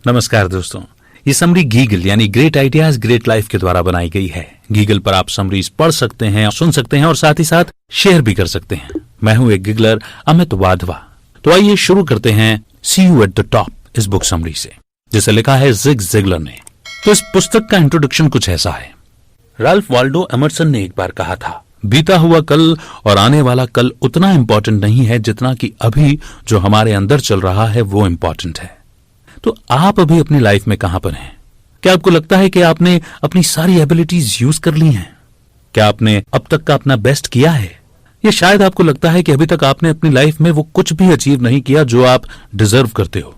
नमस्कार दोस्तों, ये समरी गीगल यानी ग्रेट आइडियाज ग्रेट लाइफ के द्वारा बनाई गई है। गीगल पर आप समरीज पढ़ सकते हैं, सुन सकते हैं और साथ ही साथ शेयर भी कर सकते हैं। मैं हूं एक गिगलर अमित वाधवा। तो आइए शुरू करते हैं सी यू एट द टॉप इस बुक समरी से, जिसे लिखा है जिग जिगलर ने। तो इस पुस्तक का इंट्रोडक्शन कुछ ऐसा है। राल्फ वाल्डो एमर्सन ने एक बार कहा था, बीता हुआ कल और आने वाला कल उतना इंपॉर्टेंट नहीं है जितना कि अभी जो हमारे अंदर चल रहा है वो इंपॉर्टेंट है। तो आप अभी अपनी लाइफ में कहां पर हैं? क्या आपको लगता है कि आपने अपनी सारी एबिलिटीज यूज कर ली हैं? क्या आपने अब तक का अपना बेस्ट किया है? या शायद आपको लगता है कि अभी तक आपने अपनी लाइफ में वो कुछ भी अचीव नहीं किया जो आप डिजर्व करते हो।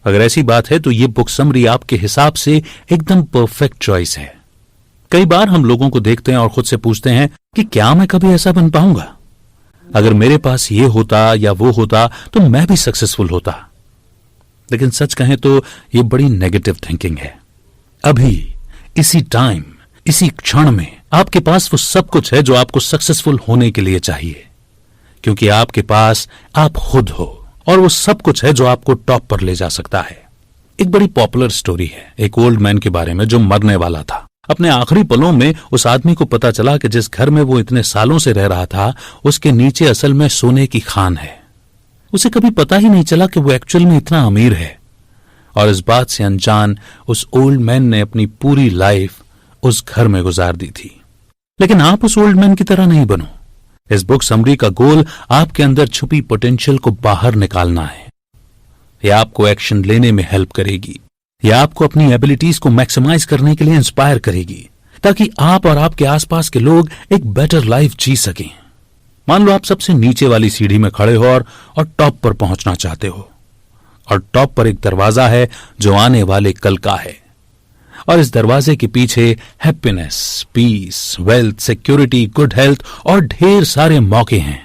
अगर ऐसी बात है तो ये बुक समरी आपके हिसाब से एकदम परफेक्ट चॉइस है। कई बार हम लोगों को देखते हैं और खुद से पूछते हैं कि क्या मैं कभी ऐसा बन पाऊंगा? अगर मेरे पास ये होता या वो होता तो मैं भी सक्सेसफुल होता। लेकिन सच कहें तो ये बड़ी नेगेटिव थिंकिंग है। अभी इसी टाइम, इसी क्षण में आपके पास वो सब कुछ है जो आपको सक्सेसफुल होने के लिए चाहिए, क्योंकि आपके पास आप खुद हो और वो सब कुछ है जो आपको टॉप पर ले जा सकता है। एक बड़ी पॉपुलर स्टोरी है एक ओल्ड मैन के बारे में जो मरने वाला था। अपने आखिरी पलों में उस आदमी को पता चला कि जिस घर में वो इतने सालों से रह रहा था उसके नीचे असल में सोने की खान है। उसे कभी पता ही नहीं चला कि वो एक्चुअल में इतना अमीर है, और इस बात से अनजान उस ओल्ड मैन ने अपनी पूरी लाइफ उस घर में गुजार दी थी। लेकिन आप उस ओल्ड मैन की तरह नहीं बनो। इस बुक समरी का गोल आपके अंदर छुपी पोटेंशियल को बाहर निकालना है। यह आपको एक्शन लेने में हेल्प करेगी। यह आपको अपनी एबिलिटीज को मैक्सिमाइज करने के लिए इंस्पायर करेगी, ताकि आप और आपके आसपास के लोग एक बेटर लाइफ जी सकें। मान लो आप सबसे नीचे वाली सीढ़ी में खड़े हो और टॉप पर पहुंचना चाहते हो, और टॉप पर एक दरवाजा है जो आने वाले कल का है, और इस दरवाजे के पीछे happiness, peace, wealth, security, good health और ढेर सारे मौके हैं।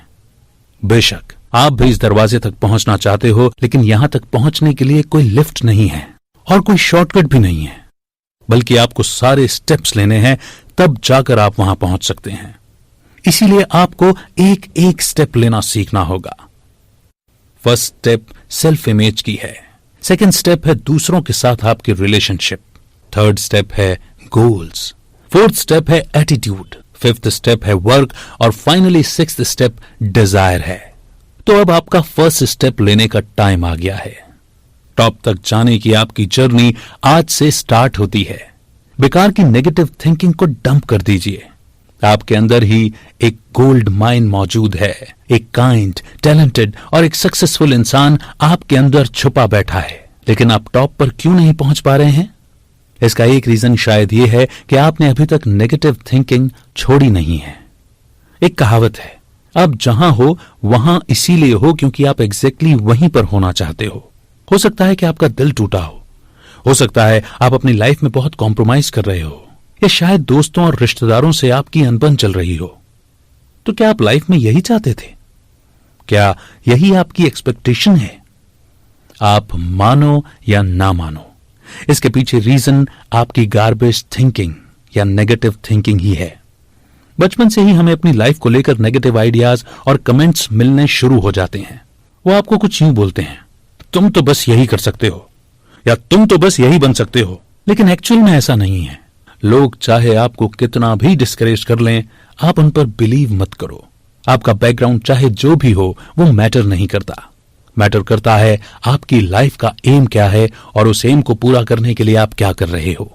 बेशक आप भी इस दरवाजे तक पहुंचना चाहते हो, लेकिन यहां तक पहुंचने के लिए कोई लिफ्ट नहीं है और कोई शॉर्टकट भी नहीं है, बल्कि आपको सारे स्टेप्स लेने हैं, तब जाकर आप वहां पहुंच सकते हैं। इसीलिए आपको एक एक स्टेप लेना सीखना होगा। फर्स्ट स्टेप सेल्फ इमेज की है। सेकंड स्टेप है दूसरों के साथ आपकी रिलेशनशिप। थर्ड स्टेप है गोल्स। फोर्थ स्टेप है एटीट्यूड। फिफ्थ स्टेप है वर्क, और फाइनली सिक्स्थ स्टेप डिजायर है। तो अब आपका फर्स्ट स्टेप लेने का टाइम आ गया है। टॉप तक जाने की आपकी जर्नी आज से स्टार्ट होती है। बेकार की नेगेटिव थिंकिंग को डंप कर दीजिए। आपके अंदर ही एक गोल्ड माइन मौजूद है। एक काइंड, टैलेंटेड और एक सक्सेसफुल इंसान आपके अंदर छुपा बैठा है। लेकिन आप टॉप पर क्यों नहीं पहुंच पा रहे हैं? इसका एक रीजन शायद ये है कि आपने अभी तक नेगेटिव थिंकिंग छोड़ी नहीं है। एक कहावत है, आप जहां हो वहां इसीलिए हो क्योंकि आप एग्जैक्टली वहीं पर होना चाहते हो। हो सकता है कि आपका दिल टूटा हो सकता है आप अपनी लाइफ में बहुत कॉम्प्रोमाइज कर रहे हो, या शायद दोस्तों और रिश्तेदारों से आपकी अनबन चल रही हो। तो क्या आप लाइफ में यही चाहते थे? क्या यही आपकी एक्सपेक्टेशन है? आप मानो या ना मानो, इसके पीछे रीजन आपकी गार्बेज थिंकिंग या नेगेटिव थिंकिंग ही है। बचपन से ही हमें अपनी लाइफ को लेकर नेगेटिव आइडियाज और कमेंट्स मिलने शुरू हो जाते हैं। वो आपको कुछ यूं बोलते हैं, तुम तो बस यही कर सकते हो, या तुम तो बस यही बन सकते हो। लेकिन एक्चुअल में ऐसा नहीं है। लोग चाहे आपको कितना भी डिस्करेज कर लें, आप उन पर बिलीव मत करो। आपका बैकग्राउंड चाहे जो भी हो वो मैटर नहीं करता। मैटर करता है आपकी लाइफ का एम क्या है और उस एम को पूरा करने के लिए आप क्या कर रहे हो।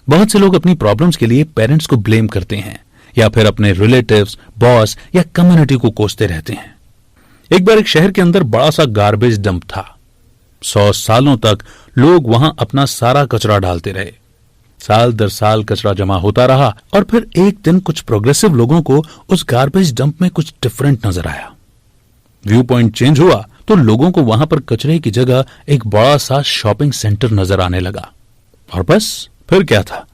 बहुत से लोग अपनी प्रॉब्लम्स के लिए पेरेंट्स को ब्लेम करते हैं, या फिर अपने रिलेटिव्स, बॉस या कम्युनिटी को कोसते रहते हैं। एक बार एक शहर के अंदर बड़ा सा गार्बेज डंप था। 100 सालों तक लोग वहां अपना सारा कचरा डालते रहे। साल दर साल कचरा जमा होता रहा, और फिर एक दिन कुछ प्रोग्रेसिव लोगों को उस गार्बेज डंप में कुछ डिफरेंट नजर आया। व्यू पॉइंट चेंज हुआ तो लोगों को वहां पर कचरे की जगह एक बड़ा सा शॉपिंग सेंटर नजर आने लगा। और बस फिर क्या था,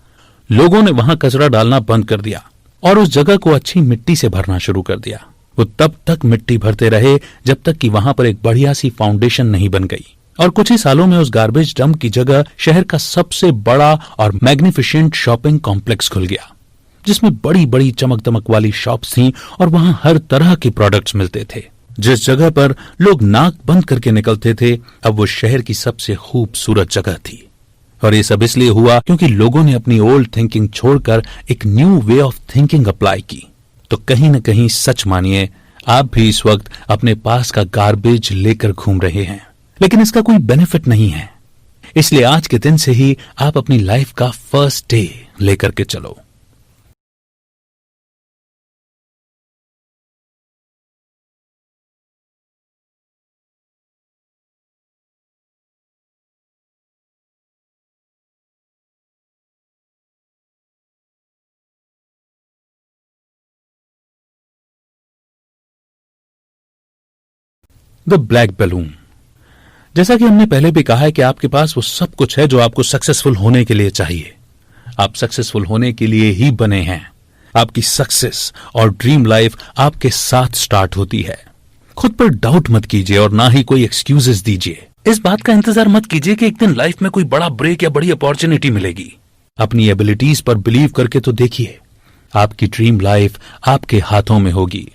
लोगों ने वहां कचरा डालना बंद कर दिया और उस जगह को अच्छी मिट्टी से भरना शुरू कर दिया। वो तब तक मिट्टी भरते रहे जब तक कि वहां पर एक बढ़िया सी फाउंडेशन नहीं बन गई, और कुछ ही सालों में उस गार्बेज डंप की जगह शहर का सबसे बड़ा और मैग्निफिसेंट शॉपिंग कॉम्प्लेक्स खुल गया, जिसमें बड़ी बड़ी चमक दमक वाली शॉप्स थीं और वहां हर तरह के प्रोडक्ट्स मिलते थे। जिस जगह पर लोग नाक बंद करके निकलते थे, अब वो शहर की सबसे खूबसूरत जगह थी। और ये सब इसलिए हुआ क्योंकि लोगों ने अपनी ओल्ड थिंकिंग छोड़कर एक new way of thinking apply की। तो कहीं न कहीं सच मानिए, आप भी इस वक्त अपने पास का गार्बेज लेकर घूम रहे हैं, लेकिन इसका कोई बेनिफिट नहीं है। इसलिए आज के दिन से ही आप अपनी लाइफ का फर्स्ट डे लेकर के चलो। The black balloon. जैसा कि हमने पहले भी कहा है कि आपके पास वो सब कुछ है जो आपको सक्सेसफुल होने के लिए चाहिए। आप सक्सेसफुल होने के लिए ही बने हैं। आपकी सक्सेस और ड्रीम लाइफ आपके साथ स्टार्ट होती है। खुद पर डाउट मत कीजिए और ना ही कोई एक्सक्यूजेस दीजिए। इस बात का इंतजार मत कीजिए कि एक दिन लाइफ में कोई बड़ा ब्रेक या बड़ी अपॉर्चुनिटी मिलेगी। अपनी एबिलिटीज पर बिलीव करके तो देखिए, आपकी ड्रीम लाइफ आपके हाथों में होगी।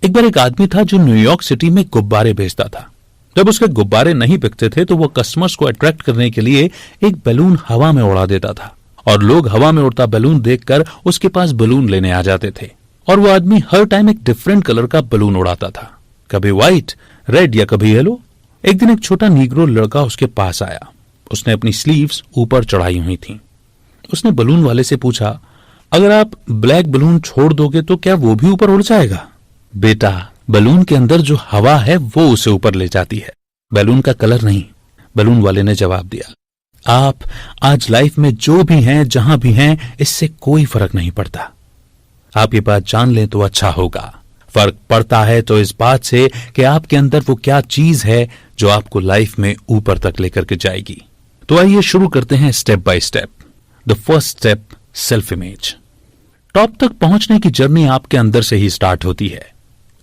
एक बार एक आदमी था जो न्यूयॉर्क सिटी में गुब्बारे बेचता था। जब उसके गुब्बारे नहीं बिकते थे तो वो कस्टमर्स को अट्रैक्ट करने के लिए एक बैलून हवा में उड़ा देता था और लोग हवा में उड़ता बैलून देखकर उसके पास बैलून लेने आ जाते थे। और वो आदमी हर टाइम एक डिफरेंट कलर का बैलून उड़ाता था, कभी व्हाइट, रेड या कभी येलो। एक दिन एक छोटा नीग्रो लड़का उसके पास आया। उसने अपनी स्लीव्स ऊपर चढ़ाई हुई थी। उसने बैलून वाले से पूछा, अगर आप ब्लैक बैलून छोड़ दोगे तो क्या वो भी ऊपर उड़ जाएगा? बेटा, बैलून के अंदर जो हवा है वो उसे ऊपर ले जाती है, बैलून का कलर नहीं। बैलून वाले ने जवाब दिया, आप आज लाइफ में जो भी हैं, जहां भी हैं, इससे कोई फर्क नहीं पड़ता। आप ये बात जान लें तो अच्छा होगा। फर्क पड़ता है तो इस बात से कि आपके अंदर वो क्या चीज है जो आपको लाइफ में ऊपर तक लेकर के जाएगी। तो आइए शुरू करते हैं step by step. The first step, self image. Top तक पहुंचने की जर्नी आपके अंदर से ही स्टार्ट होती है।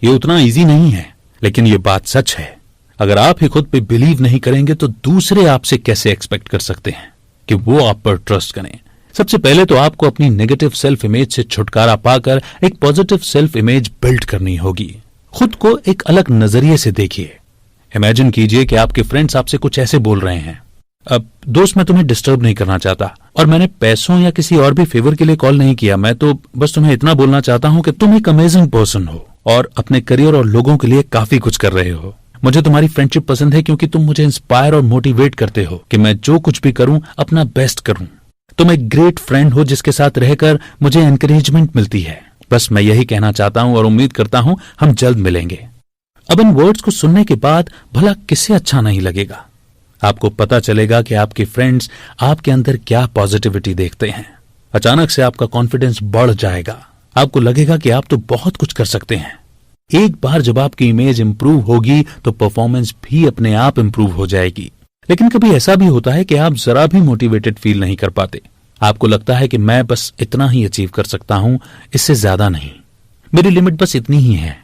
ये उतना इजी नहीं है, लेकिन ये बात सच है। अगर आप ही खुद पे बिलीव नहीं करेंगे तो दूसरे आपसे कैसे एक्सपेक्ट कर सकते हैं कि वो आप पर ट्रस्ट करें। सबसे पहले तो आपको अपनी नेगेटिव सेल्फ इमेज से छुटकारा पाकर एक पॉजिटिव सेल्फ इमेज बिल्ड करनी होगी। खुद को एक अलग नजरिए से देखिए। इमेजिन कीजिए कि आपके फ्रेंड्स आपसे कुछ ऐसे बोल रहे हैं, अब दोस्त, मैं तुम्हें डिस्टर्ब नहीं करना चाहता और मैंने पैसों या किसी और भी फेवर के लिए कॉल नहीं किया। मैं तो बस तुम्हें इतना बोलना चाहता हूं कि तुम एक अमेजिंग पर्सन हो और अपने करियर और लोगों के लिए काफी कुछ कर रहे हो। मुझे तुम्हारी फ्रेंडशिप पसंद है क्योंकि तुम मुझे इंस्पायर और मोटिवेट करते हो कि मैं जो कुछ भी करूं अपना बेस्ट करूं। तुम एक ग्रेट फ्रेंड हो जिसके साथ रहकर मुझे एनकरेजमेंट मिलती है। बस मैं यही कहना चाहता हूं और उम्मीद करता हूं हम जल्द मिलेंगे। अब इन वर्ड्स को सुनने के बाद भला किसे अच्छा नहीं लगेगा? आपको पता चलेगा कि आपके फ्रेंड्स आपके अंदर क्या पॉजिटिविटी देखते हैं। अचानक से आपका कॉन्फिडेंस बढ़ जाएगा। आपको लगेगा कि आप तो बहुत कुछ कर सकते हैं। एक बार जब आपकी इमेज इंप्रूव होगी तो परफॉर्मेंस भी अपने आप इंप्रूव हो जाएगी। लेकिन कभी ऐसा भी होता है कि आप जरा भी मोटिवेटेड फील नहीं कर पाते। आपको लगता है कि मैं बस इतना ही अचीव कर सकता हूं, इससे ज्यादा नहीं, मेरी लिमिट बस इतनी ही है।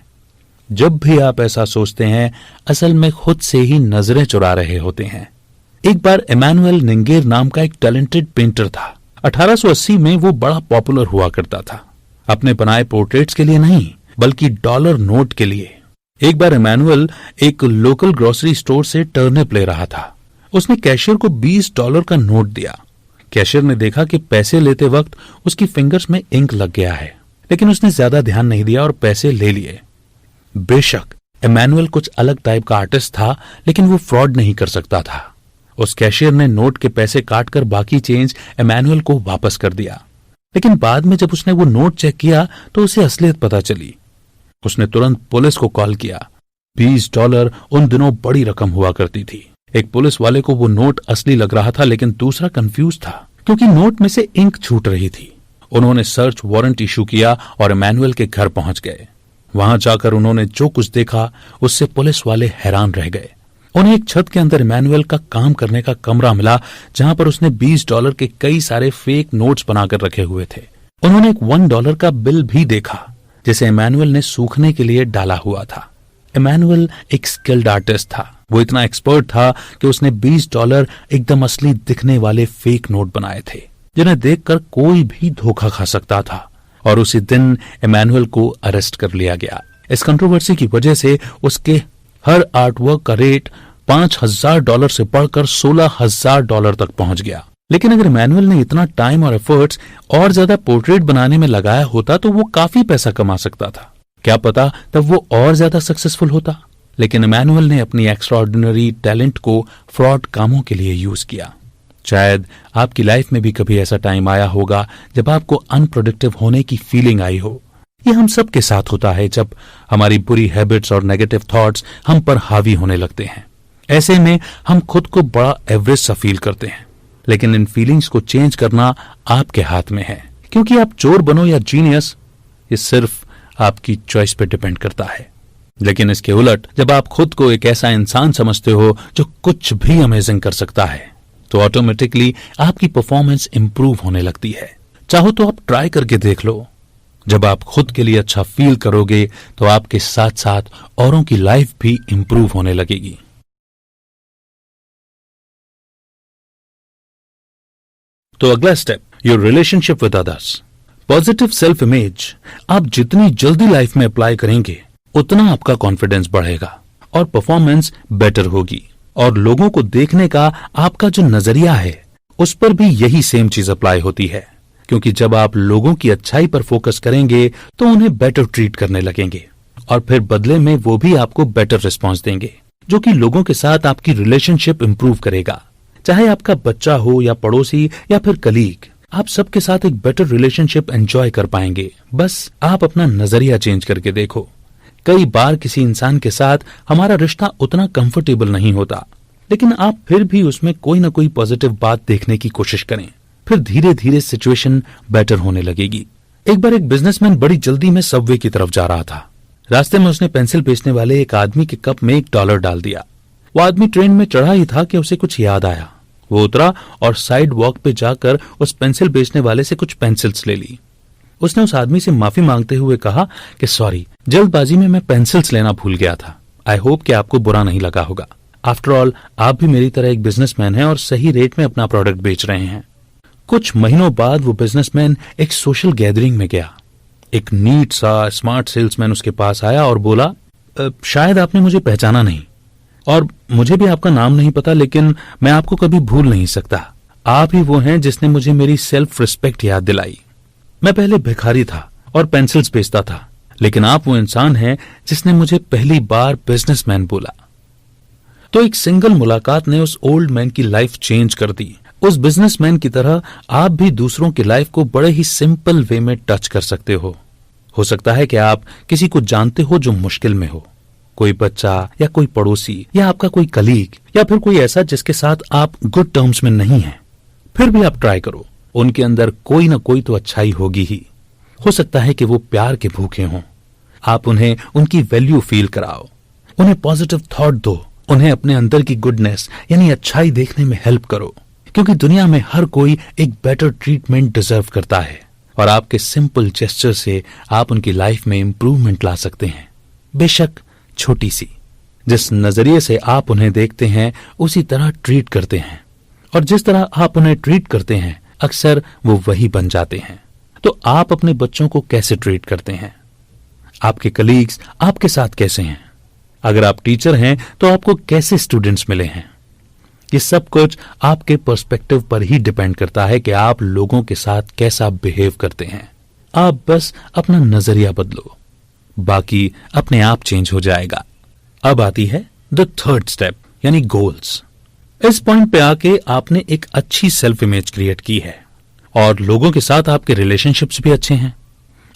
जब भी आप ऐसा सोचते हैं, असल में खुद से ही नजरें चुरा रहे होते हैं। एक बार इमैनुअल निंगेर नाम का एक टैलेंटेड पेंटर था। 1880 में वो बड़ा पॉपुलर हुआ करता था, अपने बनाए पोर्ट्रेट्स के लिए नहीं बल्कि डॉलर नोट के लिए। एक बार इमैनुअल एक लोकल ग्रोसरी स्टोर से टर्निप ले रहा था। उसने कैशियर को $20 का नोट दिया। कैशियर ने देखा कि पैसे लेते वक्त उसकी फिंगर्स में इंक लग गया है, लेकिन उसने ज्यादा ध्यान नहीं दिया और पैसे ले लिए। बेशक इमैनुअल कुछ अलग टाइप का आर्टिस्ट था, लेकिन वो फ्रॉड नहीं कर सकता था। उस कैशियर ने नोट के पैसे काटकर बाकी चेंज इमैनुअल को वापस कर दिया। लेकिन बाद में जब उसने वो नोट चेक किया तो उसे असलियत पता चली। उसने तुरंत पुलिस को कॉल किया। $20 उन दिनों बड़ी रकम हुआ करती थी। एक पुलिस वाले को वो नोट असली लग रहा था, लेकिन दूसरा कंफ्यूज था क्योंकि नोट में से इंक छूट रही थी। उन्होंने सर्च वारंट इशू किया और इमैनुअल के घर पहुंच गए। वहां जाकर उन्होंने जो कुछ देखा उससे पुलिस वाले हैरान रह गए। उन्हें एक छत के अंदर इमैनुअल का काम करने का कमरा मिला, जहां पर उसने $20 के कई सारे फेक नोट्स बनाकर रखे हुए थे। उन्होंने एक $1 का बिल भी देखा, जिसे इमैनुअल ने सूखने के लिए डाला हुआ था। इमैनुअल एक स्किल्ड आर्टिस्ट था। वो इतना एक्सपर्ट था कि उसने $20 एकदम असली दिखने वाले फेक नोट बनाए थे, जिन्हें देखकर कोई भी धोखा खा सकता था। और उसी दिन इमैनुअल को अरेस्ट कर लिया गया। इस कंट्रोवर्सी की वजह से उसके हर आर्टवर्क का रेट $5,000 से बढ़कर $16,000 तक पहुंच गया। लेकिन अगर मैनुअल ने इतना टाइम और एफर्ट्स और ज्यादा पोर्ट्रेट बनाने में लगाया होता तो वो काफी पैसा कमा सकता था। क्या पता तब वो और ज्यादा सक्सेसफुल होता। लेकिन मैनुअल ने अपनी एक्स्ट्राऑर्डिनरी टैलेंट को फ्रॉड कामों के लिए यूज किया। शायद आपकी लाइफ में भी कभी ऐसा टाइम आया होगा जब आपको अनप्रोडक्टिव होने की फीलिंग आई हो। ये हम सब के साथ होता है जब हमारी बुरी हैबिट्स और नेगेटिव थॉट्स हम पर हावी होने लगते हैं। ऐसे में हम खुद को बड़ा एवरेज सा फील करते हैं। लेकिन इन फीलिंग्स को चेंज करना आपके हाथ में है, क्योंकि आप चोर बनो या जीनियस, ये सिर्फ आपकी चॉइस पे डिपेंड करता है। लेकिन इसके उलट जब आप खुद को एक ऐसा इंसान समझते हो जो कुछ भी अमेजिंग कर सकता है, तो ऑटोमेटिकली आपकी परफॉर्मेंस इंप्रूव होने लगती है। चाहो तो आप ट्राई करके देख लो। जब आप खुद के लिए अच्छा फील करोगे तो आपके साथ साथ औरों की लाइफ भी इंप्रूव होने लगेगी। तो अगला step, your relationship with others. Positive self image आप जितनी जल्दी लाइफ में अप्लाई करेंगे उतना आपका कॉन्फिडेंस बढ़ेगा और परफॉर्मेंस बेटर होगी। और लोगों को देखने का आपका जो नजरिया है उस पर भी यही सेम चीज अप्लाई होती है, क्योंकि जब आप लोगों की अच्छाई पर फोकस करेंगे तो उन्हें बेटर ट्रीट करने लगेंगे और फिर बदले में वो भी आपको बेटर रिस्पॉन्स देंगे, जो कि लोगों के साथ आपकी रिलेशनशिप इंप्रूव करेगा। चाहे आपका बच्चा हो या पड़ोसी या फिर कलीग, आप सबके साथ एक बेटर रिलेशनशिप एंजॉय कर पाएंगे। बस आप अपना नजरिया चेंज करके देखो। कई बार किसी इंसान के साथ हमारा रिश्ता उतना कंफर्टेबल नहीं होता, लेकिन आप फिर भी उसमें कोई ना कोई पॉजिटिव बात देखने की कोशिश करें, फिर धीरे धीरे सिचुएशन बेटर होने लगेगी। एक बार एक बिजनेसमैन बड़ी जल्दी में सबवे की तरफ जा रहा था। रास्ते में उसने पेंसिल बेचने वाले एक आदमी के कप में $1 डाल दिया। वो आदमी ट्रेन में चढ़ा ही था कि उसे कुछ याद आया। वो उतरा और साइड वॉक पे जाकर उस पेंसिल बेचने वाले से कुछ पेंसिल्स ले ली। उसने उस आदमी से माफी मांगते हुए कहा कि सॉरी, जल्दबाजी में मैं पेंसिल्स लेना भूल गया था। आई होप कि आपको बुरा नहीं लगा होगा। आफ्टर ऑल आप भी मेरी तरह एक बिजनेसमैन हैं और सही रेट में अपना प्रोडक्ट बेच रहे हैं। कुछ महीनों बाद वो बिजनेसमैन एक सोशल गैदरिंग में गया। एक नीट सा स्मार्ट सेल्समैन उसके पास आया और बोला, शायद आपने मुझे पहचाना नहीं और मुझे भी आपका नाम नहीं पता, लेकिन मैं आपको कभी भूल नहीं सकता। आप ही वो हैं जिसने मुझे मेरी सेल्फ रिस्पेक्ट याद दिलाई। मैं पहले भिखारी था और पेंसिल्स बेचता था, लेकिन आप वो इंसान हैं जिसने मुझे पहली बार बिजनेसमैन बोला। तो एक सिंगल मुलाकात ने उस ओल्ड मैन की लाइफ चेंज कर दी। उस बिजनेसमैन की तरह आप भी दूसरों की लाइफ को बड़े ही सिंपल वे में टच कर सकते हो। सकता है कि आप किसी को जानते हो जो मुश्किल में हो, कोई बच्चा या कोई पड़ोसी या आपका कोई कलीग या फिर कोई ऐसा जिसके साथ आप गुड टर्म्स में नहीं हैं। फिर भी आप ट्राई करो, उनके अंदर कोई ना कोई तो अच्छाई होगी ही। हो सकता है कि वो प्यार के भूखे हों। आप उन्हें उनकी वैल्यू फील कराओ, उन्हें पॉजिटिव थॉट दो, उन्हें अपने अंदर की गुडनेस यानी अच्छाई देखने में हेल्प करो, क्योंकि दुनिया में हर कोई एक बेटर ट्रीटमेंट डिजर्व करता है और आपके सिंपल जेस्चर से आप उनकी लाइफ में इंप्रूवमेंट ला सकते हैं। बेशक छोटी सी। जिस नजरिए से आप उन्हें देखते हैं उसी तरह ट्रीट करते हैं, और जिस तरह आप उन्हें ट्रीट करते हैं अक्सर वो वही बन जाते हैं। तो आप अपने बच्चों को कैसे ट्रीट करते हैं? आपके कलीग्स आपके साथ कैसे हैं? अगर आप टीचर हैं तो आपको कैसे स्टूडेंट्स मिले हैं? ये सब कुछ आपके पर्सपेक्टिव पर ही डिपेंड करता है कि आप लोगों के साथ कैसा बिहेव करते हैं। आप बस अपना नजरिया बदलो, बाकी अपने आप चेंज हो जाएगा। अब आती है द थर्ड स्टेप, यानी गोल्स। इस पॉइंट पे आके आपने एक अच्छी सेल्फ इमेज क्रिएट की है और लोगों के साथ आपके रिलेशनशिप्स भी अच्छे हैं।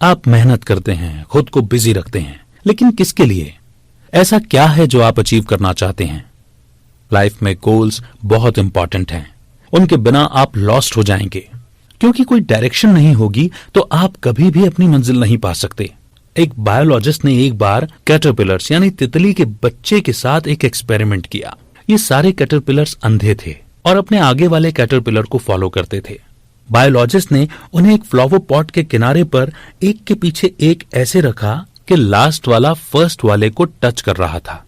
आप मेहनत करते हैं, खुद को बिजी रखते हैं, लेकिन किसके लिए? ऐसा क्या है जो आप अचीव करना चाहते हैं? लाइफ में गोल्स बहुत इंपॉर्टेंट हैं। उनके बिना आप लॉस्ट हो जाएंगे, क्योंकि कोई डायरेक्शन नहीं होगी तो आप कभी भी अपनी मंजिल नहीं पा सकते। एक बायोलॉजिस्ट ने एक बार कैटरपिलर्स यानी तितली के बच्चे के साथ एक एक्सपेरिमेंट किया। ये सारे कैटरपिलर्स अंधे थे और अपने आगे वाले कैटरपिलर को फॉलो करते थे। बायोलॉजिस्ट ने उन्हें एक फ्लावर पॉट के किनारे पर एक के पीछे एक ऐसे रखा कि लास्ट वाला फर्स्ट वाले को टच कर रहा था।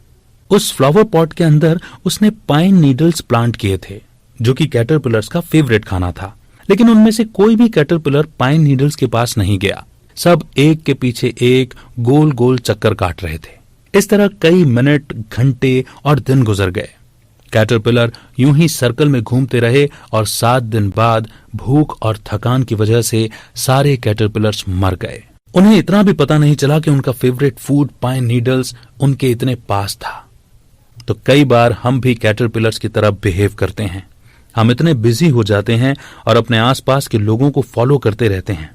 उस फ्लावर पॉट के अंदर उसने पाइन नीडल्स प्लांट किए थे, जो कि कैटरपिलर्स का फेवरेट खाना था। लेकिन उनमें से कोई भी कैटरपिलर पाइन नीडल्स के पास नहीं गया। सब एक के पीछे एक गोल गोल चक्कर काट रहे थे। इस तरह कई मिनट, घंटे और दिन गुजर गए। कैटरपिलर यूं ही सर्कल में घूमते रहे और 7 दिन बाद भूख और थकान की वजह से सारे कैटरपिलर्स मर गए। उन्हें इतना भी पता नहीं चला कि उनका फेवरेट फूड पाइन नीडल्स उनके इतने पास था। तो कई बार हम भी कैटरपिलर्स की तरह बिहेव करते हैं। हम इतने बिजी हो जाते हैं और अपने आसपास के लोगों को फॉलो करते रहते हैं।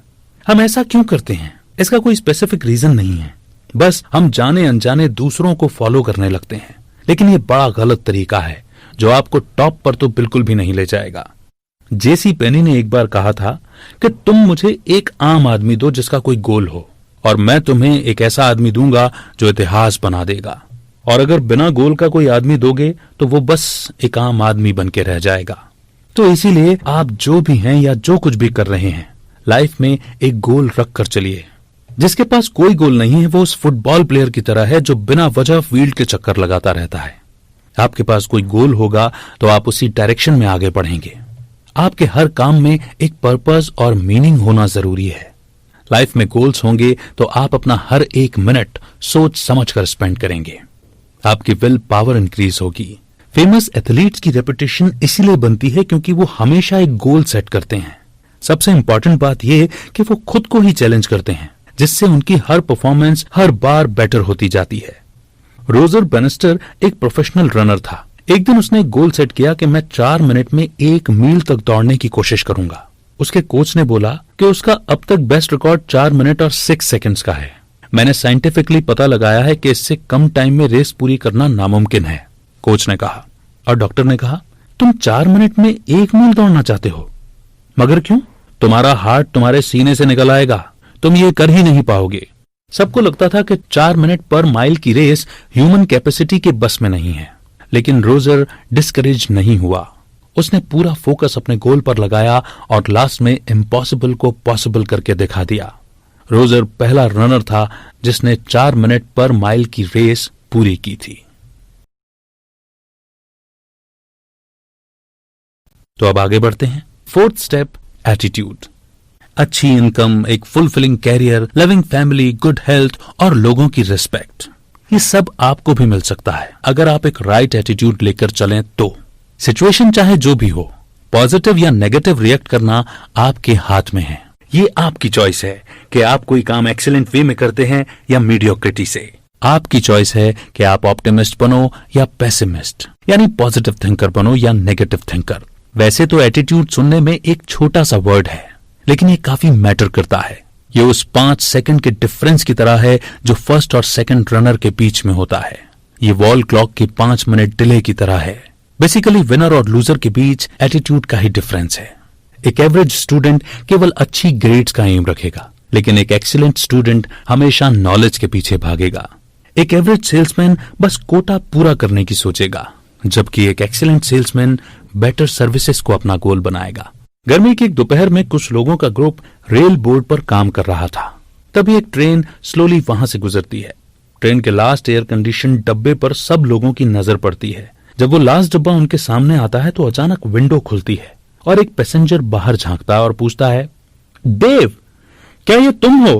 हम ऐसा क्यों करते हैं? इसका कोई स्पेसिफिक रीजन नहीं है, बस हम जाने अनजाने दूसरों को फॉलो करने लगते हैं। लेकिन ये बड़ा गलत तरीका है जो आपको टॉप पर तो बिल्कुल भी नहीं ले जाएगा। जेसी पेनी ने एक बार कहा था कि तुम मुझे एक आम आदमी दो जिसका कोई गोल हो, और मैं तुम्हें एक ऐसा आदमी दूंगा जो इतिहास बना देगा। और अगर बिना गोल का कोई आदमी दोगे तो वो बस एक आम आदमी बन के रह जाएगा। तो इसीलिए आप जो भी हैं या जो कुछ भी कर रहे हैं, लाइफ में एक गोल रख कर चलिए। जिसके पास कोई गोल नहीं है वो उस फुटबॉल प्लेयर की तरह है जो बिना वजह फील्ड के चक्कर लगाता रहता है। आपके पास कोई गोल होगा तो आप उसी डायरेक्शन में आगे बढ़ेंगे। आपके हर काम में एक पर्पस और मीनिंग होना जरूरी है। लाइफ में गोल्स होंगे तो आप अपना हर एक मिनट सोच समझ कर स्पेंड करेंगे। आपकी विल पावर इंक्रीज होगी। फेमस एथलीट्स की रेपुटेशन इसीलिए बनती है क्योंकि वो हमेशा एक गोल सेट करते हैं। सबसे इंपॉर्टेंट बात यह कि वो खुद को ही चैलेंज करते हैं, जिससे उनकी हर परफॉर्मेंस हर बार बेटर होती जाती है। रोजर बेनिस्टर एक प्रोफेशनल रनर था। एक दिन उसने एक गोल सेट किया कि मैं 4 मिनट में 1 मील तक दौड़ने की कोशिश करूंगा। उसके कोच ने बोला कि उसका अब तक बेस्ट रिकॉर्ड 4 मिनट और 6 सेकंड्स का है। मैंने साइंटिफिकली पता लगाया है कि इससे कम टाइम में रेस पूरी करना नामुमकिन है, कोच ने कहा। और डॉक्टर ने कहा, तुम 4 मिनट में 1 मील दौड़ना चाहते हो, मगर क्यों? तुम्हारा हार्ट तुम्हारे सीने से निकल आएगा, तुम ये कर ही नहीं पाओगे। सबको लगता था कि 4 मिनट पर माइल की रेस ह्यूमन कैपेसिटी के बस में नहीं है, लेकिन रोजर डिस्करेज नहीं हुआ। उसने पूरा फोकस अपने गोल पर लगाया और लास्ट में इम्पॉसिबल को पॉसिबल करके दिखा दिया। रोजर पहला रनर था जिसने 4 मिनट पर माइल की रेस पूरी की थी। तो अब आगे बढ़ते हैं। 4th step, attitude. अच्छी इनकम, एक fulfilling career, loving family, good health और लोगों की रिस्पेक्ट, ये सब आपको भी मिल सकता है अगर आप एक राइट एटीट्यूड लेकर चलें तो। सिचुएशन चाहे जो भी हो, पॉजिटिव या नेगेटिव रिएक्ट करना आपके हाथ में है। ये आपकी चॉइस है कि आप कोई काम एक्सीलेंट वे में करते हैं या मीडियोक्रिटी से। आपकी चॉइस है कि आप ऑप्टिमिस्ट बनो या पेसिमिस्ट, यानी पॉजिटिव थिंकर बनो या नेगेटिव थिंकर। वैसे तो एटीट्यूड सुनने में एक छोटा सा वर्ड है, लेकिन ये काफी मैटर करता है। ये उस 5 सेकंड के डिफरेंस की तरह है जो फर्स्ट और सेकंड रनर के बीच में होता है। ये वॉल क्लॉक की 5 मिनट डिले की तरह है। बेसिकली विनर और लूजर के बीच एटीट्यूड का ही डिफरेंस है। एक एवरेज स्टूडेंट केवल अच्छी ग्रेड्स का एम रखेगा, लेकिन एक एक्सीलेंट स्टूडेंट हमेशा नॉलेज के पीछे भागेगा। एक एवरेज सेल्समैन बस कोटा पूरा करने की सोचेगा, जबकि एक एक्सीलेंट सेल्समैन बेटर सर्विसेज को अपना गोल बनाएगा। गर्मी की एक दोपहर में कुछ लोगों का ग्रुप रेल बोर्ड पर काम कर रहा था। तभी एक ट्रेन स्लोली वहां से गुजरती है। ट्रेन के लास्ट एयर कंडीशन डब्बे पर सब लोगों की नजर पड़ती है। जब वो लास्ट डब्बा उनके सामने आता है तो अचानक विंडो खुलती है और एक पैसेंजर बाहर झांकता है और पूछता है, डेव, क्या ये तुम हो?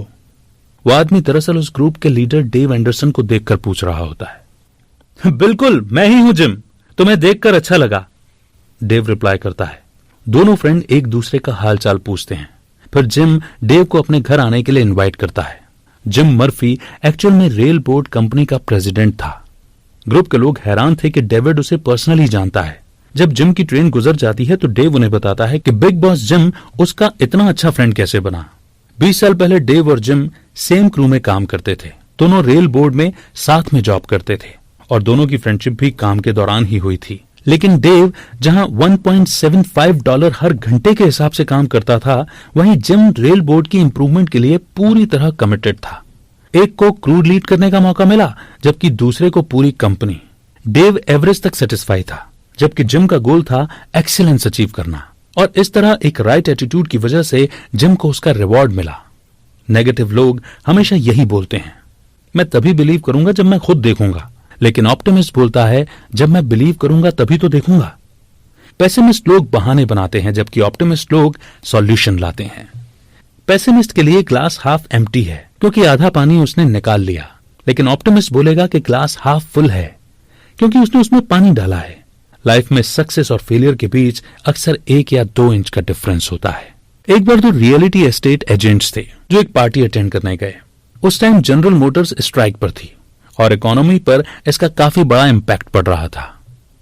वो आदमी दरअसल उस ग्रुप के लीडर डेव एंडरसन को देखकर पूछ रहा होता है। बिल्कुल, मैं ही हूं जिम, तुम्हें देखकर अच्छा लगा, डेव रिप्लाई करता है। दोनों फ्रेंड एक दूसरे का हालचाल पूछते हैं। फिर जिम डेव को अपने घर आने के लिए इनवाइट करता है। जिम मर्फी एक्चुअल में रेल बोर्ड कंपनी का प्रेसिडेंट था। ग्रुप के लोग हैरान थे कि डेविड उसे पर्सनली जानता है। जब जिम की ट्रेन गुजर जाती है तो डेव उन्हें बताता है कि बिग बॉस जिम उसका इतना अच्छा फ्रेंड कैसे बना। 20 साल पहले डेव और जिम सेम क्रू में काम करते थे। दोनों रेल बोर्ड में साथ में जॉब करते थे और दोनों की फ्रेंडशिप भी काम के दौरान ही हुई थी। लेकिन डेव जहां $1.75 हर घंटे के हिसाब से काम करता था, वहीं जिम रेल बोर्ड की इंप्रूवमेंट के लिए पूरी तरह कमिटेड था। एक को क्रू लीड करने का मौका मिला, जबकि दूसरे को पूरी कंपनी। डेव एवरेज तक सेटिस्फाई था, जबकि जिम का गोल था एक्सीलेंस अचीव करना। और इस तरह एक राइट एटीट्यूड की वजह से जिम को उसका रिवॉर्ड मिला। नेगेटिव लोग हमेशा यही बोलते हैं, मैं तभी बिलीव करूंगा जब मैं खुद देखूंगा, लेकिन ऑप्टिमिस्ट बोलता है, जब मैं बिलीव करूंगा तभी तो देखूंगा। पेसिमिस्ट लोग बहाने बनाते हैं, जबकि ऑप्टिमिस्ट लोग सॉल्यूशन लाते हैं। पेसिमिस्ट के लिए ग्लास हाफ एम्प्टी है क्योंकि आधा पानी उसने निकाल लिया, लेकिन ऑप्टिमिस्ट बोलेगा कि ग्लास हाफ फुल है क्योंकि उसने उसमें पानी डाला है। लाइफ में सक्सेस और फेलियर के बीच अक्सर 1 या 2 इंच का डिफरेंस होता है। एक बार 2 रियलिटी एस्टेट एजेंट्स थे जो एक पार्टी अटेंड करने गए। उस टाइम जनरल मोटर्स स्ट्राइक पर थी और इकोनॉमी पर इसका काफी बड़ा इम्पैक्ट पड़ रहा था।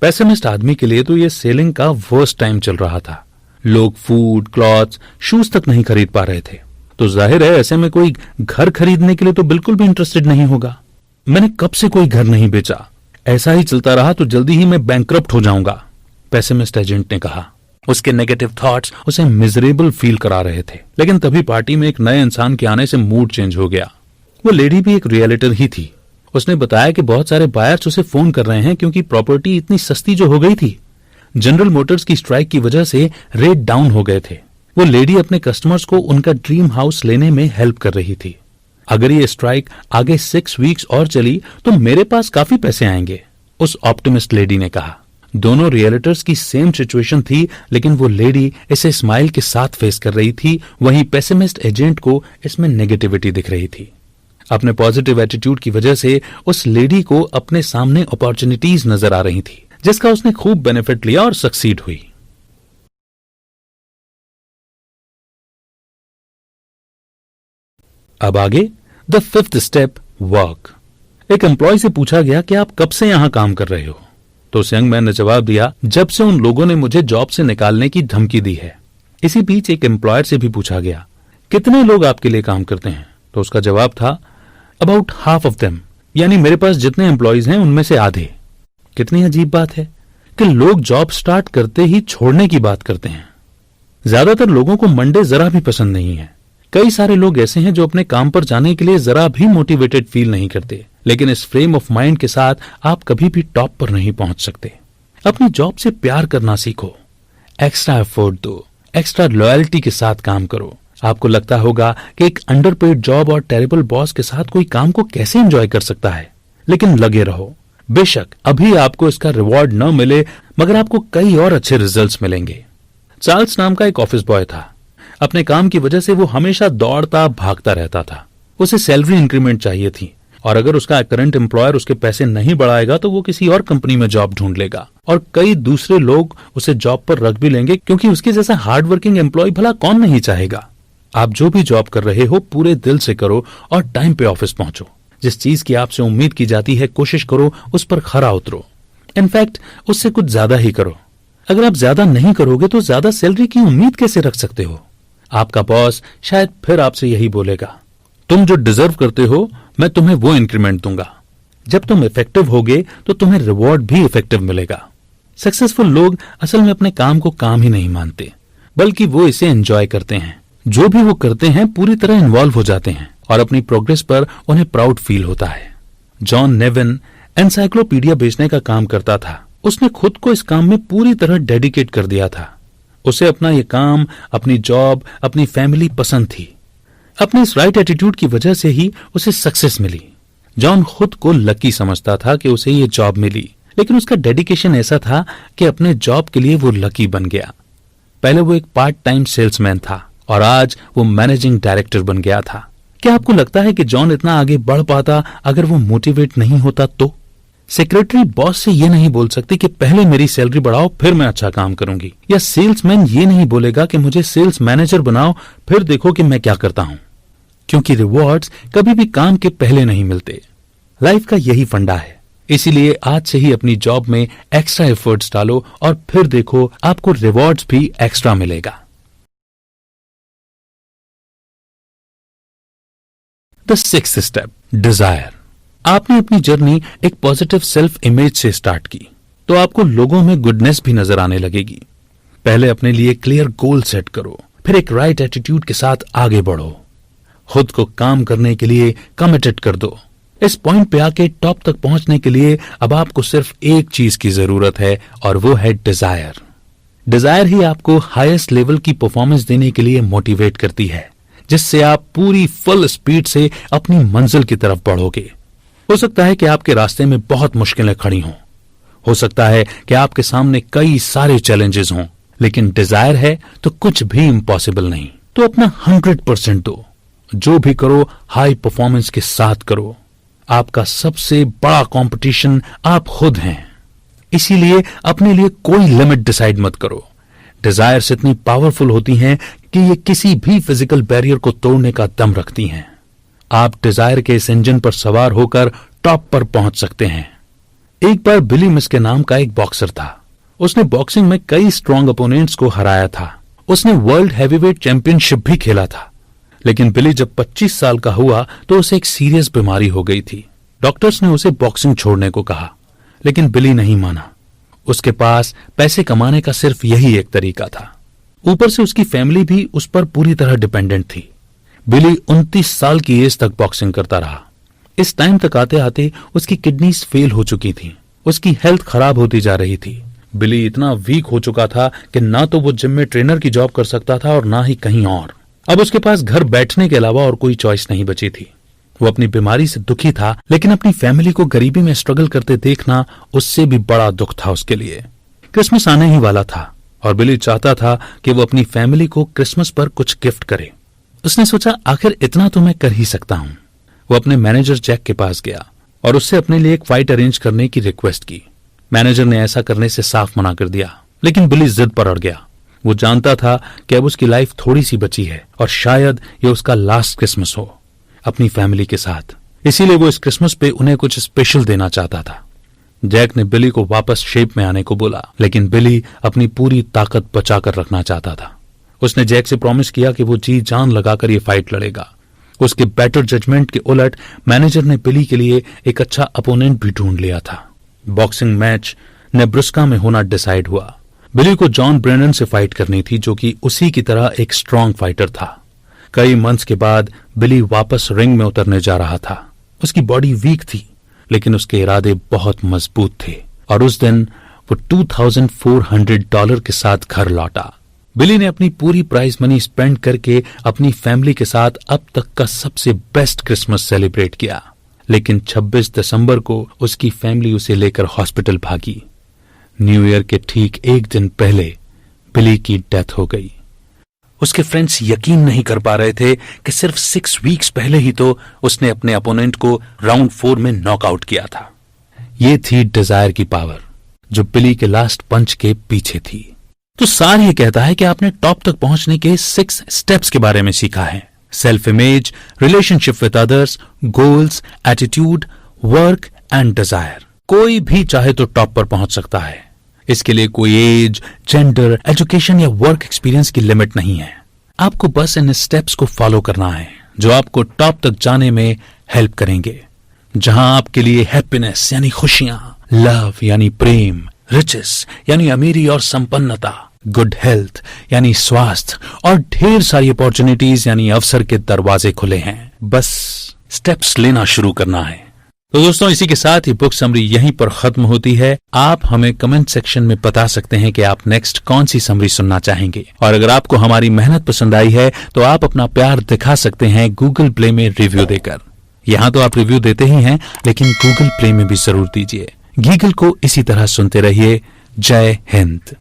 पेसिमिस्ट आदमी के लिए तो ये सेलिंग का वर्स्ट टाइम चल रहा था। लोग फूड, क्लॉथ्स, शूज तक नहीं खरीद पा रहे थे। तो जाहिर है ऐसे में कोई घर खरीदने के लिए तो बिल्कुल भी इंटरेस्टेड नहीं होगा। मैंने कब से कोई घर नहीं बेचा, ऐसा ही चलता रहा तो जल्दी ही मैं बैंकरप्ट हो जाऊंगा, पेसिमिस्ट एजेंट ने कहा। उसके नेगेटिव थॉट्स उसे मिजरेबल फील करा रहे थे। लेकिन तभी पार्टी में एक नए इंसान के आने से मूड चेंज हो गया। वो लेडी भी एक रियलिटर ही थी। उसने बताया कि बहुत सारे बायर्स उसे फोन कर रहे हैं क्योंकि प्रॉपर्टी इतनी सस्ती जो हो गई थी। जनरल मोटर्स की स्ट्राइक की वजह से रेट डाउन हो गए थे। वो लेडी अपने कस्टमर्स को उनका ड्रीम हाउस लेने में हेल्प कर रही थी। अगर ये स्ट्राइक आगे 6 वीक्स और चली तो मेरे पास काफी पैसे आएंगे, उस ऑप्टिमिस्ट लेडी ने कहा। दोनों रियलिटर्स की सेम सिचुएशन थी, लेकिन वो लेडी इसे स्माइल के साथ फेस कर रही थी, वहीं पेसिमिस्ट एजेंट को इसमें नेगेटिविटी दिख रही थी। अपने पॉजिटिव एटीट्यूड की वजह से उस लेडी को अपने सामने अपॉर्चुनिटीज नजर आ रही थी, जिसका उसने खूब बेनिफिट लिया और सक्सीड हुई। अब आगे द 5th स्टेप, वर्क। एक एम्प्लॉय से पूछा गया कि आप कब से यहां काम कर रहे हो, तो उस यंग मैन ने जवाब दिया, जब से उन लोगों ने मुझे जॉब से निकालने की धमकी दी है। इसी बीच एक एम्प्लॉयर से भी पूछा गया, कितने लोग आपके लिए काम करते हैं, तो उसका जवाब था, अबाउट हाफ ऑफ देम, यानी मेरे पास जितने एम्प्लॉयज हैं उनमें से आधे। कितनी अजीब बात है कि लोग जॉब स्टार्ट करते ही छोड़ने की बात करते हैं। ज्यादातर लोगों को मंडे जरा भी पसंद नहीं है। कई सारे लोग ऐसे हैं जो अपने काम पर जाने के लिए जरा भी मोटिवेटेड फील नहीं करते, लेकिन इस फ्रेम ऑफ माइंड के साथ आप कभी भी टॉप पर नहीं पहुंच सकते। अपनी जॉब से प्यार करना सीखो, एक्स्ट्रा एफर्ट दो, एक्स्ट्रा लॉयल्टी के साथ काम करो। आपको लगता होगा कि एक अंडरपेड जॉब और टेरिबल बॉस के साथ कोई काम को कैसे एंजॉय कर सकता है, लेकिन लगे रहो। बेशक अभी आपको इसका रिवॉर्ड न मिले, मगर आपको कई और अच्छे रिजल्ट्स मिलेंगे। चार्ल्स नाम का एक ऑफिस बॉय था। अपने काम की वजह से वो हमेशा दौड़ता भागता रहता था। उसे सैलरी इंक्रीमेंट चाहिए थी, और अगर उसका करंट एम्प्लॉयर उसके पैसे नहीं बढ़ाएगा तो वो किसी और कंपनी में जॉब ढूंढ लेगा, और कई दूसरे लोग उसे जॉब पर रख भी लेंगे, क्योंकि उसके जैसा हार्ड वर्किंग एम्प्लॉय भला कौन नहीं चाहेगा। आप जो भी जॉब कर रहे हो पूरे दिल से करो और टाइम पे ऑफिस पहुंचो। जिस चीज की आपसे उम्मीद की जाती है कोशिश करो उस पर खरा उतरो। इनफैक्ट उससे कुछ ज्यादा ही करो। अगर आप ज्यादा नहीं करोगे तो ज्यादा सैलरी की उम्मीद कैसे रख सकते हो। आपका बॉस शायद फिर आपसे यही बोलेगा, तुम जो डिजर्व करते हो मैं तुम्हें वो इंक्रीमेंट दूंगा। जब तुम इफेक्टिव होगे तो तुम्हें रिवॉर्ड भी इफेक्टिव मिलेगा। सक्सेसफुल लोग असल में अपने काम को काम ही नहीं मानते, बल्कि वो इसे एंजॉय करते हैं। जो भी वो करते हैं पूरी तरह इन्वॉल्व हो जाते हैं और अपनी प्रोग्रेस पर उन्हें प्राउड फील होता है। जॉन नेविन एनसाइक्लोपीडिया बेचने का काम करता था। उसने खुद को इस काम में पूरी तरह डेडिकेट कर दिया था। उसे अपना ये काम, अपनी जॉब, अपनी फैमिली पसंद थी। अपने इस राइट एटीट्यूड की वजह से ही उसे सक्सेस मिली। जॉन खुद को लकी समझता था कि उसे ये जॉब मिली, लेकिन उसका डेडिकेशन ऐसा था कि अपने जॉब के लिए वो लकी बन गया। पहले वो एक पार्ट टाइम सेल्समैन था और आज वो मैनेजिंग डायरेक्टर बन गया था। क्या आपको लगता है कि जॉन इतना आगे बढ़ पाता अगर वो मोटिवेट नहीं होता तो? सेक्रेटरी बॉस से ये नहीं बोल सकती कि पहले मेरी सैलरी बढ़ाओ फिर मैं अच्छा काम करूंगी, या सेल्समैन ये नहीं बोलेगा कि मुझे सेल्स मैनेजर बनाओ फिर देखो कि मैं क्या करता हूं, क्योंकि रिवॉर्ड्स कभी भी काम के पहले नहीं मिलते। लाइफ का यही फंडा है। इसीलिए आज से ही अपनी जॉब में एक्स्ट्रा एफर्ट्स डालो और फिर देखो आपको रिवॉर्ड्स भी एक्स्ट्रा मिलेगा। The 6th step, desire. आपने अपनी जर्नी एक पॉजिटिव सेल्फ इमेज से स्टार्ट की तो आपको लोगों में गुडनेस भी नजर आने लगेगी। पहले अपने लिए क्लियर गोल सेट करो, फिर एक राइट एटीट्यूड के साथ आगे बढ़ो। खुद को काम करने के लिए कमिटेड कर दो। इस पॉइंट पे आके टॉप तक पहुंचने के लिए अब आपको सिर्फ एक चीज की जरूरत है और वो है डिजायर। डिजायर ही आपको हाईएस्ट लेवल की परफॉर्मेंस देने के लिए मोटिवेट करती है, जिससे आप पूरी फुल स्पीड से अपनी मंजिल की तरफ बढ़ोगे। हो सकता है कि आपके रास्ते में बहुत मुश्किलें खड़ी हों, हो सकता है कि आपके सामने कई सारे चैलेंजेस हों, लेकिन डिजायर है तो कुछ भी इम्पॉसिबल नहीं। तो अपना 100% दो। जो भी करो हाई परफॉर्मेंस के साथ करो। आपका सबसे बड़ा कंपटीशन आप खुद हैं। इसीलिए अपने लिए कोई लिमिट डिसाइड मत करो। डिजायर्स इतनी पावरफुल होती हैं कि ये किसी भी फिजिकल बैरियर को तोड़ने का दम रखती हैं। आप डिजायर के इस इंजन पर सवार होकर टॉप पर पहुंच सकते हैं। एक बार बिली मिस के नाम का एक बॉक्सर था। उसने बॉक्सिंग में कई स्ट्रॉन्ग अपोनेंट्स को हराया था। उसने वर्ल्ड हैवीवेट चैंपियनशिप भी खेला था। लेकिन बिली जब 25 साल का हुआ तो उसे एक सीरियस बीमारी हो गई थी। डॉक्टर्स ने उसे बॉक्सिंग छोड़ने को कहा, लेकिन बिली नहीं माना। उसके पास पैसे कमाने का सिर्फ यही एक तरीका था। ऊपर से उसकी फैमिली भी उस पर पूरी तरह डिपेंडेंट थी। बिली 29 साल की एज तक बॉक्सिंग करता रहा। इस टाइम तक आते आते उसकी किडनीज फेल हो चुकी थी। उसकी हेल्थ खराब होती जा रही थी। बिली इतना वीक हो चुका था कि ना तो वो जिम में ट्रेनर की जॉब कर सकता था और ना ही कहीं और। अब उसके पास घर बैठने के अलावा और कोई चॉइस नहीं बची थी। वो अपनी बीमारी से दुखी था, लेकिन अपनी फैमिली को गरीबी में स्ट्रगल करते देखना उससे भी बड़ा दुख था उसके लिए। क्रिसमस आने ही वाला था और बिली चाहता था कि वो अपनी फैमिली को क्रिसमस पर कुछ गिफ्ट करे। उसने सोचा आखिर इतना तो मैं कर ही सकता हूं। वो अपने मैनेजर जैक के पास गया और उससे अपने लिए एक फाइट अरेंज करने की रिक्वेस्ट की। मैनेजर ने ऐसा करने से साफ मना कर दिया, लेकिन बिली जिद पर अड़ गया। वो जानता था कि अब उसकी लाइफ थोड़ी सी बची है और शायद ये उसका लास्ट क्रिसमस हो अपनी फैमिली के साथ। इसीलिए वो इस क्रिसमस पे उन्हें कुछ स्पेशल देना चाहता था। जैक ने बिली को वापस शेप में आने को बोला, लेकिन बिली अपनी पूरी ताकत बचाकर रखना चाहता था। उसने जैक से प्रॉमिस किया कि वो जी जान लगाकर ये फाइट लड़ेगा। उसके बेटर जजमेंट के उलट मैनेजर ने बिली के लिए एक अच्छा अपोनेंट भी ढूंढ लिया था। बॉक्सिंग मैच नेब्रास्का में होना डिसाइड हुआ। बिली को जॉन ब्रेनन से फाइट करनी थी, जो कि उसी की तरह एक स्ट्रॉन्ग फाइटर था। कई मंथ्स के बाद बिली वापस रिंग में उतरने जा रहा था। उसकी बॉडी वीक थी, लेकिन उसके इरादे बहुत मजबूत थे और उस दिन वो $2,400 के साथ घर लौटा। बिली ने अपनी पूरी प्राइज मनी स्पेंड करके अपनी फैमिली के साथ अब तक का सबसे बेस्ट क्रिसमस सेलिब्रेट किया। लेकिन 26 दिसंबर को उसकी फैमिली उसे लेकर हॉस्पिटल भागी। न्यू ईयर के ठीक एक दिन पहले बिली की डेथ हो गई। उसके फ्रेंड्स यकीन नहीं कर पा रहे थे कि सिर्फ 6 वीक्स पहले ही तो उसने अपने अपोनेंट को राउंड 4 में नॉकआउट किया था। ये थी डिजायर की पावर, जो बिली के लास्ट पंच के पीछे थी। तो सार ये कहता है कि आपने टॉप तक पहुंचने के 6 स्टेप्स के बारे में सीखा है। Self image, relationship with others, goals, attitude, work and desire. कोई भी चाहे तो टॉप पर पहुंच सकता है। इसके लिए कोई एज, जेंडर, एजुकेशन या वर्क एक्सपीरियंस की लिमिट नहीं है। आपको बस इन स्टेप्स को फॉलो करना है, जो आपको टॉप तक जाने में हेल्प करेंगे, जहां आपके लिए हैप्पीनेस यानी खुशियां, लव यानी प्रेम, रिचेस यानी अमीरी और संपन्नता, गुड हेल्थ यानी स्वास्थ्य और ढेर सारी अपॉर्चुनिटीज यानी अवसर के दरवाजे खुले हैं। बस स्टेप्स लेना शुरू करना है। तो दोस्तों, इसी के साथ ही बुक समरी यहीं पर खत्म होती है। आप हमें कमेंट सेक्शन में बता सकते हैं कि आप नेक्स्ट कौन सी समरी सुनना चाहेंगे। और अगर आपको हमारी मेहनत पसंद आई है तो आप अपना प्यार दिखा सकते हैं गूगल प्ले में रिव्यू देकर। यहाँ तो आप रिव्यू देते ही हैं, लेकिन गूगल प्ले में भी जरूर दीजिए। गीगल को इसी तरह सुनते रहिए। जय हिंद।